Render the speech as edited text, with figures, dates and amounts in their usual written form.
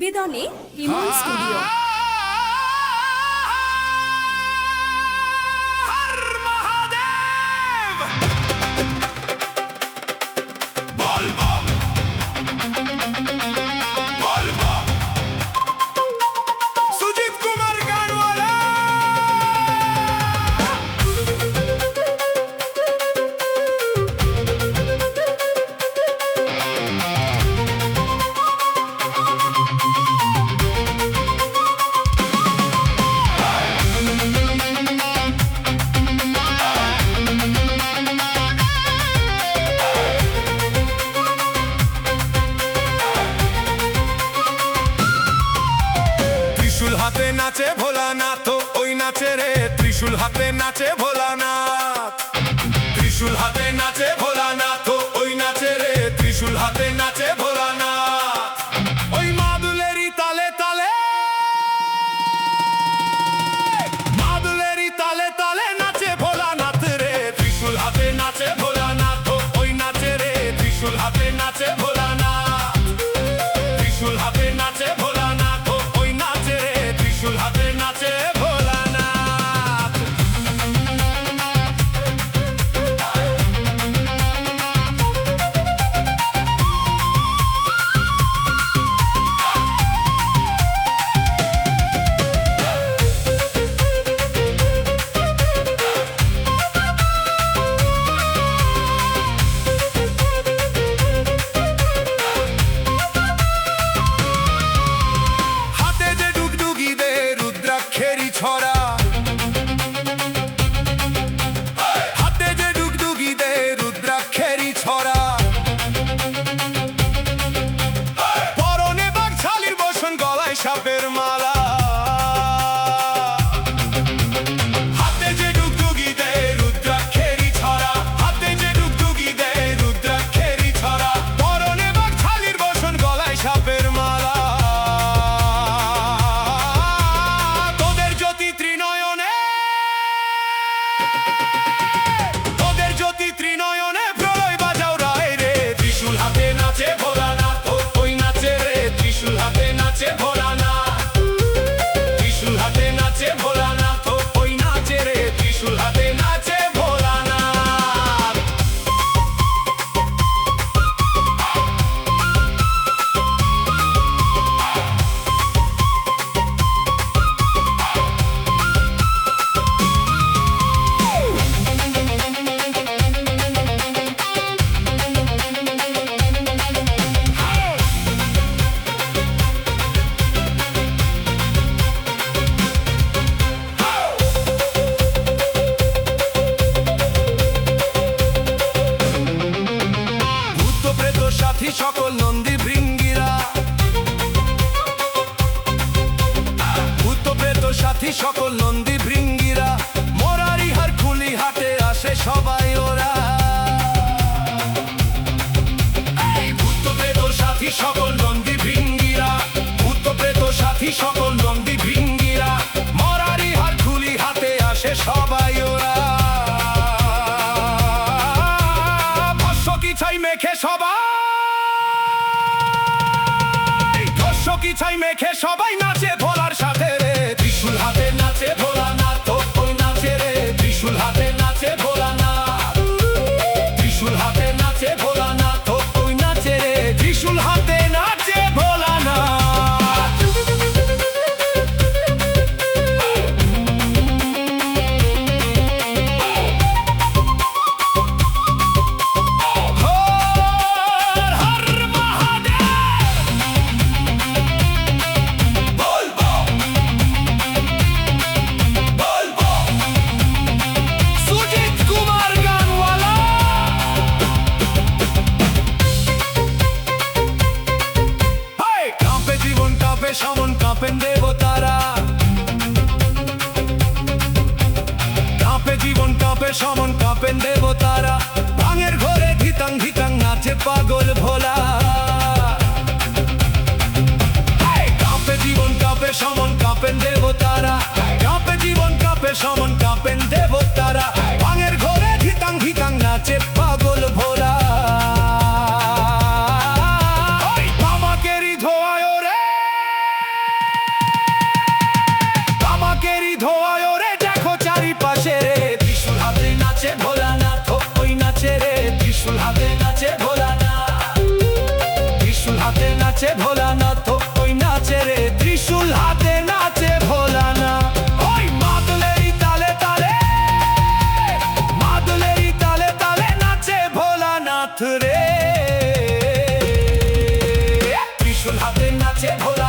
নিবেদনে ইমন studio. হাতে নাচে ভোলানাথ, ওই নাচে রে ত্রিশূল হাতে নাচে ভোলানাথ। ত্রিশূল হাতে নাচে ভোলানাথ, ওই নাচে রে ত্রিশূল হাতে নাচে ভোলানাথ। ওই মাদুলেরই তালে তালে, মাদুলেরই তালে তালে নাচে ভোলানাথ রে। ত্রিশূল হাতে নাচে ভোলানাথ, ওই নাচে রে ত্রিশূল হাতে নাচে ভোলানাথ। ত্রিশূল হাতে নাচে ভোলানাথ, ওই নাচে রে ত্রিশূল হাতে নাচে ভোলানাথ। হাতে যে ডুগডুগি দে রুদ্রাক্ষেরই ছড়া, হাতে যে ডুগডুগি দে রুদ্রাক্ষেরই ছড়া। পরনে বাঘছালির বসন, গলায় সাপের মালা। হাতে যে ডুগডুগি দে রুদ্রাক্ষেরই ছড়া, হাতে যে ডুগডুগি দে রুদ্রাক্ষেরই ছড়া। পরনে বাঘছালির বসন, গলায় সাপের মালা। তোদের জ্যোতি ত্রিনয়নে, তোদের জ্যোতি ত্রিনয়নে প্রলয় বাজাও রায় রে। ত্রিশূল হাতে নাচে ভোলানাথ, ওই নাচে রে ত্রিশূল হাতে নাচে ভোলানাথ। ত্রিশূল হাতে নাচে ভোলানাথ, ওই নাচে রে ত্রিশূল হাতে নাচে ভোলানাথ। ভূত প্রেত সাথী সকল নন্দী ভৃঙ্গিরা, ভূত প্রেত সাথী সকল নন্দী ভৃঙ্গিরা। মোরারি হার খুলি হাটে আসে সবাই ওরা। ভূত প্রেত সাথী সকল নন্দী ভৃঙ্গিরা, ভূত প্রেত সাথী সকল নন্দী ভৃঙ্গিরা। মোরারি হার খুলি হাতে আসে সবাই ওরা। ছাই মেখে সবাই, ধর্ষকি ছাই মেখে সবাই নাচে ভোলার সাথে রে। ত্রিশূল হাতে নাচে ভোলানাথ, ওই নাচে রে ত্রিশূল হাতে নাচে ভোলানাথ। ত্রিশূল হাতে নাচে ভোলানাথ, ওই নাচে রে ত্রিশূল হাতে নাচে ভোলানাথ। সমন কাঁপেন দেবতারা, কাঁপে জীবন কাঁপে সমন কাঁপেন দেবতারা। ভাঙের ঘরে ধিতাং ধিতাং নাচে পাগল ভোলা। কাঁপে জীবন কাঁপে সমন কাঁপেন দেবতারা, কাঁপে জীবন কাঁপে সমন কাঁপেন দেবতারা। ভাঙের ঘরে ধিতাং ধিতাং নাচে পাগল ভোলা। নাচে ভোলানাথ ওই নাচে রে ত্রিশূল হাতে নাচে ভোলানাথ ওই মাদলেরই তালে তালে মাদলেরই তালে তালে নাচে ভোলানাথ রে ত্রিশূল হাতে নাচে ভোলানাথ